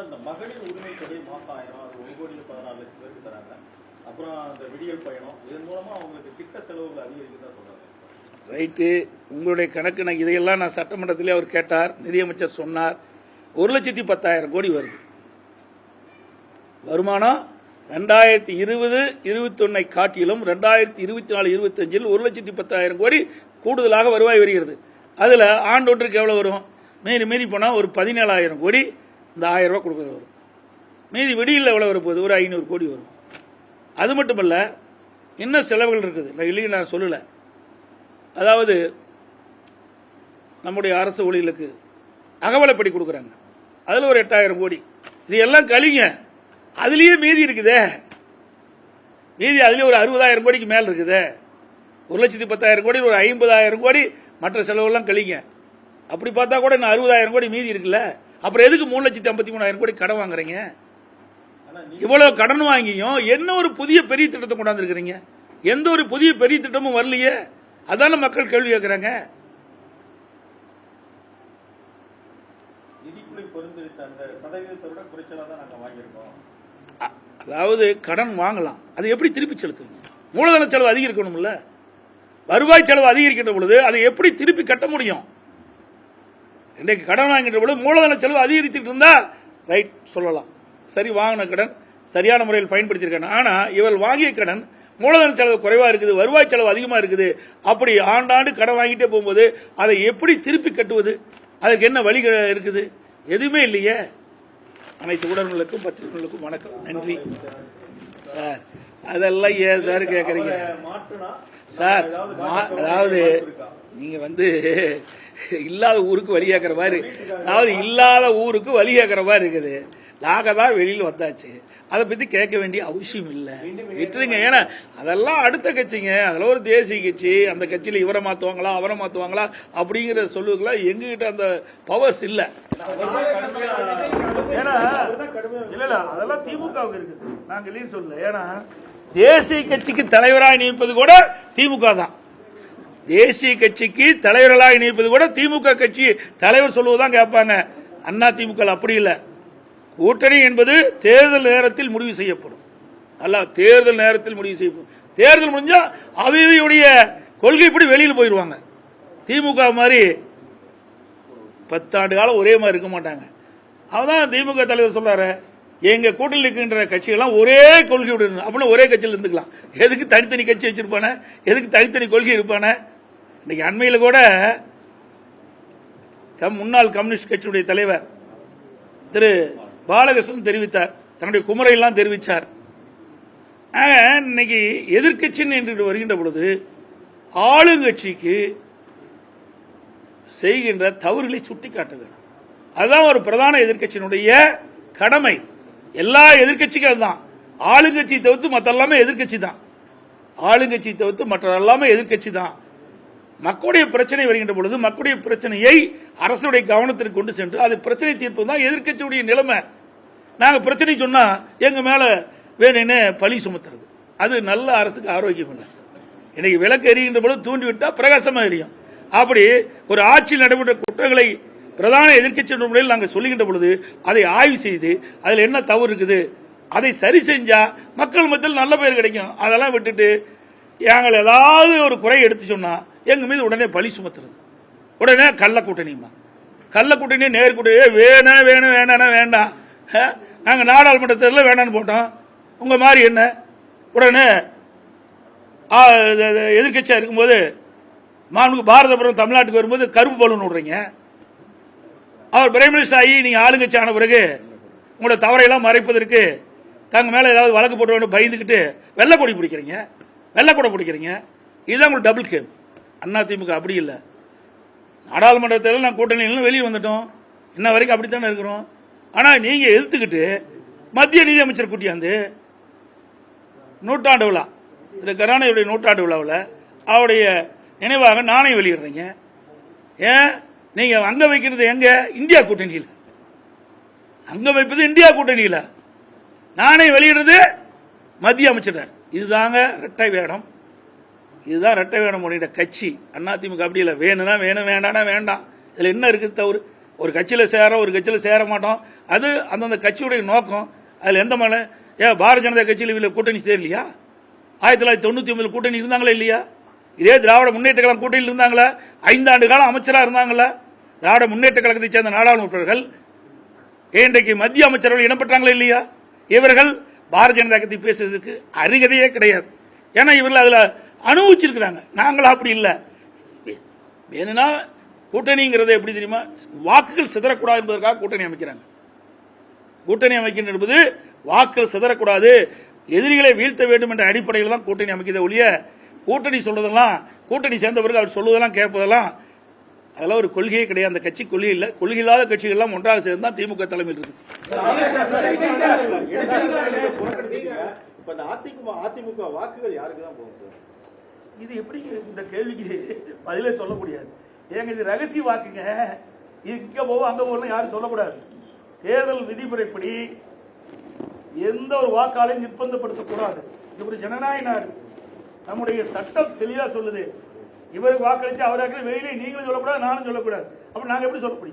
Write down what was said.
இந்த மகளிர் உரிமை தொகை மாசம் 1000 அது 1,16,00,000 பேருக்கு தராங்க. அப்புறம் அந்த விடியல் பயணம் இதன் மூலமா அவங்களுக்கு திட்ட செலவுகள் அதிகரிக்கிறதா சொல்றாங்க. ரைட்டு, உங்களுடைய கணக்கு நான் இதையெல்லாம் நான் சட்டமன்றத்திலே அவர் கேட்டார், நிதியமைச்சர் சொன்னார். 1,10,000 கோடி வருது வருமானம். 2020-21 காட்டிலும் 2024-25 1,10,000 கோடி கூடுதலாக வருவாய் வருகிறது. அதில் ஆண்டொன்றுக்கு எவ்வளோ வரும்? மீறி போனால் ஒரு 17,000 கோடி இந்த 1000 ரூபா கொடுக்குறது வரும். மீதி விடியில் எவ்வளோ வரப்போகுது? ஒரு 500 கோடி வரும். அது மட்டுமல்ல, இன்னும் செலவுகள் இருக்குது, நான் இல்லையே நான் சொல்லலை. அதாவது நம்முடைய அரசு ஊழியர்களுக்கு அகவலைப்படி கொடுக்குறாங்க, அதில் ஒரு 8,000 கோடி. இது எல்லாம் கழிங்க, அதுலேயே மீதி இருக்குதே. மீதி அதுலேயே ஒரு 60,000 கோடிக்கு மேலே இருக்குதே. 1,10,000 கோடி, ஒரு 50,000 கோடி மற்ற செலவெல்லாம் கழிங்க. அப்படி பார்த்தா கூட இன்னும் 60,000 கோடி மீதி இருக்குல்ல. அப்புறம் எதுக்கு 3,53,000 கோடி கடன் வாங்குறீங்க? இவ்வளவு கடன் வாங்கியும் என்ன ஒரு புதிய பெரிய திட்டத்தை கொண்டாந்துருக்கிறீங்க? எந்த ஒரு புதிய பெரிய திட்டமும் வரலையே. அதான மக்கள் கேள்வி கேட்கிறாங்க. அதாவது கடன் வாங்கலாம், அது எப்படி திருப்பி செலுத்துவீங்க? மூலதன செலவு அதிகரிக்கணும்ல. வருவாய் செலவு அதிகரிக்கின்ற பொழுது அதை எப்படி திருப்பி கட்ட முடியும்? இன்றைக்கு கடன் வாங்கின்ற பொழுது மூலதன செலவு அதிகரித்துட்டு இருந்தா ரைட் சொல்லலாம், சரி வாங்கின கடன் சரியான முறையில் பயன்படுத்தியிருக்காங்க. ஆனா இவள் வாங்கிய கடன் மூலதன செலவு குறைவா இருக்குது, வருவாய் செலவு அதிகமா இருக்குது. அப்படி ஆண்டாண்டு கடன் வாங்கிட்டே போகும்போது அதை எப்படி திருப்பி கட்டுவது? அதுக்கு என்ன வழி இருக்குது? எதுவுமே இல்லையே. அனைத்து ஊடகங்களுக்கும் பத்திரிகைகளுக்கும் வணக்கம், நன்றி சார். அதெல்லாம் ஏன் சார் கேட்கறீங்க சார்? அதாவது நீங்க இல்லாத ஊருக்கு வழி கேட்கிற மாதிரி, அதாவது இல்லாத ஊருக்கு வழி கேட்கிற மாதிரி இருக்குது. நாங்க தான் வெளியில் வந்தாச்சு, அதை பத்தி கேட்க வேண்டிய அவசியம் இல்லை, விட்டுருங்க. ஏன்னா அதெல்லாம் அடுத்த கட்சிங்க, அதில் ஒரு தேசிய கட்சி, அந்த கட்சியில் இவரை மாற்றுவாங்களா அவரை மாற்றுவாங்களா அப்படிங்கிற சொல்லுவதுலாம் எங்ககிட்ட அந்த பவர்ஸ் இல்லை. ஏன்னா இல்ல அதெல்லாம் திமுகவுக்கு இருக்குது, நாங்க இல்லைன்னு சொல்லல. ஏன்னா தேசிய கட்சிக்கு தலைவராக நியமிப்பது கூட திமுக தான். தேசிய கட்சிக்கு தலைவர்களாக நியமிப்பது கூட திமுக கட்சி தலைவர் சொல்லுவதுதான் கேட்பாங்க. அண்ணா திமுக அப்படி இல்லை. கூட்டணி என்பது தேர்தல் நேரத்தில் முடிவு செய்யப்படும். அல்ல, தேர்தல் நேரத்தில் முடிவு செய்யப்படும். தேர்தல் முடிஞ்சா அவையுடைய கொள்கைப்படி வெளியில் போயிடுவாங்க. திமுக மாதிரி 10 ஆண்டு காலம் ஒரே மாதிரி இருக்க மாட்டாங்க. அவதான் திமுக தலைவர் சொல்றாரு, எங்க கூட்டணியில் இருக்கின்ற கட்சிகள்லாம் ஒரே கொள்கையோடு அப்படின்னு ஒரே கட்சியில் இருந்துக்கலாம். எதுக்கு தனித்தனி கட்சி வச்சிருப்பானே? எதுக்கு தனித்தனி கொள்கை இருப்பானே? இன்னைக்கு அண்மையில் கூட முன்னாள் கம்யூனிஸ்ட் கட்சியுடைய தலைவர் திரு பாலகிருஷ்ணன் தெரிவித்தார், தன்னுடைய குமரையெல்லாம் தெரிவித்தார். இன்னைக்கு எதிர்கட்சின்னு என்று வருகின்ற பொழுது ஆளுங்கட்சிக்கு செய்கின்ற தவறுகளை சுட்டிக்காட்ட வேண்டும். அதுதான் ஒரு பிரதான எதிர்கட்சியினுடைய கடமை. எல்லா எதிர்கட்சிக்கும் அதுதான். ஆளுங்கட்சியை தவிர்த்து மற்ற எல்லாமே எதிர்கட்சி தான். ஆளுங்கட்சியை தவிர்த்து மற்ற எல்லாமே எதிர்கட்சி தான். மக்களுடைய பிரச்சனை வருகின்ற பொழுது மக்களுடைய பிரச்சனையை அரசுடைய கவனத்திற்கு கொண்டு சென்று அது பிரச்சனை தீர்ப்பு தான் எதிர்கட்சியுடைய நிலைமை. நாங்க பிரச்சனை சொன்னா எங்க மேல வேணும்னு பழி சுமத்துறது, அது நல்ல அரசுக்கு ஆரோக்கியம் இல்லை. இன்னைக்கு விளக்கு எரிகின்ற பொழுது தூண்டி விட்டா பிரகாசமா எரியும். அப்படி ஒரு ஆட்சியில் நடைபெற்ற குற்றங்களை பிரதான எதிர்கட்சி முறையில் நாங்கள் சொல்லுகின்ற பொழுது அதை ஆய்வு செய்து அதில் என்ன தவறு இருக்குது அதை சரி செஞ்சா மக்கள் மத்தியில் நல்ல பெயர் கிடைக்கும். அதெல்லாம் விட்டுட்டு நாங்கள் ஏதாவது ஒரு குறை எடுத்து சொன்னா எங்க மீது உடனே பழி சுமத்துறது, உடனே கள்ள கூட்டணியுமா, கள்ள கூட்டணி நேர் கூட்டணி வேணும் வேணும் வேண்டாம் வேண்டாம். நாங்கள் நாடாளுமன்ற தேர்தலில் வேண்டாம்னு போட்டோம், உங்க மாதிரி என்ன உடனே எதிர்கட்சியா இருக்கும்போது பாரத பிரதமர் தமிழ்நாட்டுக்கு வரும்போது கருப்பு பலூன் விடுறீங்க. அவர் பிரைம் மினிஸ்டர் ஆகி நீங்க ஆளுங்கட்சி ஆன பிறகு உங்களோட தவறையெல்லாம் மறைப்பதற்கு தங்க மேல ஏதாவது வழக்கு போட்டு பயந்துக்கிட்டு வெள்ளக்கொடி பிடிக்கிறீங்க, வெள்ளக்கூட பிடிக்கிறீங்க. இதுதான் உங்களுக்கு டபுள் கேம். அண்ணா திமுக அப்படி இல்லை. நாடாளுமன்ற தேர்தல் நான் கூட்டணியில வெளியே வந்துட்டோம், இன்ன வரைக்கும் அப்படித்தானே இருக்கிறோம். ஆனா நீங்க எதிர்த்துக்கிட்டு மத்திய நிதியமைச்சர் கூட்டியாந்து நூற்றாண்டு விழா, திரு கருணாநிதியுடைய நூற்றாண்டு விழாவில் அவருடைய நினைவாக நாணயம் வெளியிடுறீங்க. ஏன் நீங்க அங்க வைக்கிறது எங்க? இந்தியா கூட்டணியில். அங்க வைப்பது இந்தியா கூட்டணியில், நாணயம் வெளியிடுறது மத்திய அமைச்சர். இதுதாங்க இரட்டை வேடம். இதுதான் இரட்டை வேடம் உடைய கட்சி அதிமுக. அப்படி இல்லை, வேணும்னா வேணும் வேண்டாம்னா வேண்டாம். இதுல என்ன இருக்குது தவறு? ஒரு கட்சியில் சேர ஒரு கட்சியில் சேர மாட்டோம், அது அந்தந்த கட்சியுடைய நோக்கம். அதில் எந்த மாதிரி பாரதிய ஜனதா கட்சியில் இதில் கூட்டணி தெரியலையா? 1999 கூட்டணி இருந்தாங்களா இல்லையா? இதே திராவிட முன்னேற்ற கழகம் கூட்டணியில் இருந்தாங்களா? 5 ஆண்டு காலம் அமைச்சராக இருந்தாங்களா? திராவிட முன்னேற்ற கழகத்தை சேர்ந்த நாடாளுமன்றர்கள் இன்றைக்கு மத்திய அமைச்சர்கள் இடம்பெற்றாங்களா இல்லையா? இவர்கள் பாரதிய ஜனதா கட்சி பேசுறதுக்கு அருகதையே கிடையாது. ஏன்னா இவர்கள் அதில் அனுபவிச்சிருக்கிறாங்க. நாங்களும் அப்படி இல்லை. வேணும்னா கூட்டணிங்கிறது எப்படி தெரியுமா? வாக்குகள் சிதறக்கூடாது என்பதற்காக கூட்டணி அமைக்கிறாங்க. கூட்டணி அமைக்கின்ற என்பது வாக்குகள் சிதறக்கூடாது, எதிரிகளை வீழ்த்த வேண்டும் என்ற அடிப்படையில் தான் கூட்டணி அமைக்கிறத ஒழிய கூட்டணி சொல்றதெல்லாம், கூட்டணி சேர்ந்தவர்கள் அவர் சொல்வதெல்லாம் கேட்பதெல்லாம் அதெல்லாம் ஒரு கொள்கையே கிடையாது. அந்த கட்சி கொள்கை இல்லை. கொள்கை இல்லாத கட்சிகள் எல்லாம் ஒன்றாக சேர்ந்து தான் திமுக தலைமையில் இருக்கு. அதிமுக வாக்குகள் யாருக்கு தான் போகும் சார்? இது எப்படி இந்த கேள்விக்கு பதிலே சொல்ல முடியாது. ஏங்க இது ரகசிய வாக்குங்க. இது இங்க போவோம் அங்க போகணும் யாரும் சொல்லக்கூடாது. தேர்தல் விதிமுறைப்படி எந்த ஒரு வாக்காளையும் நிர்பந்தப்படுத்தக்கூடாது. இது ஒரு ஜனநாயக நாடு. நம்முடைய சட்டம் தெளிவா சொல்லுது. இவருக்கு வாக்களிச்சு அவருக்கு வெளியிலே நீங்களும் சொல்லக்கூடாது, நானும் சொல்லக்கூடாது. அப்ப நாங்க எப்படி சொல்ல முடியும்?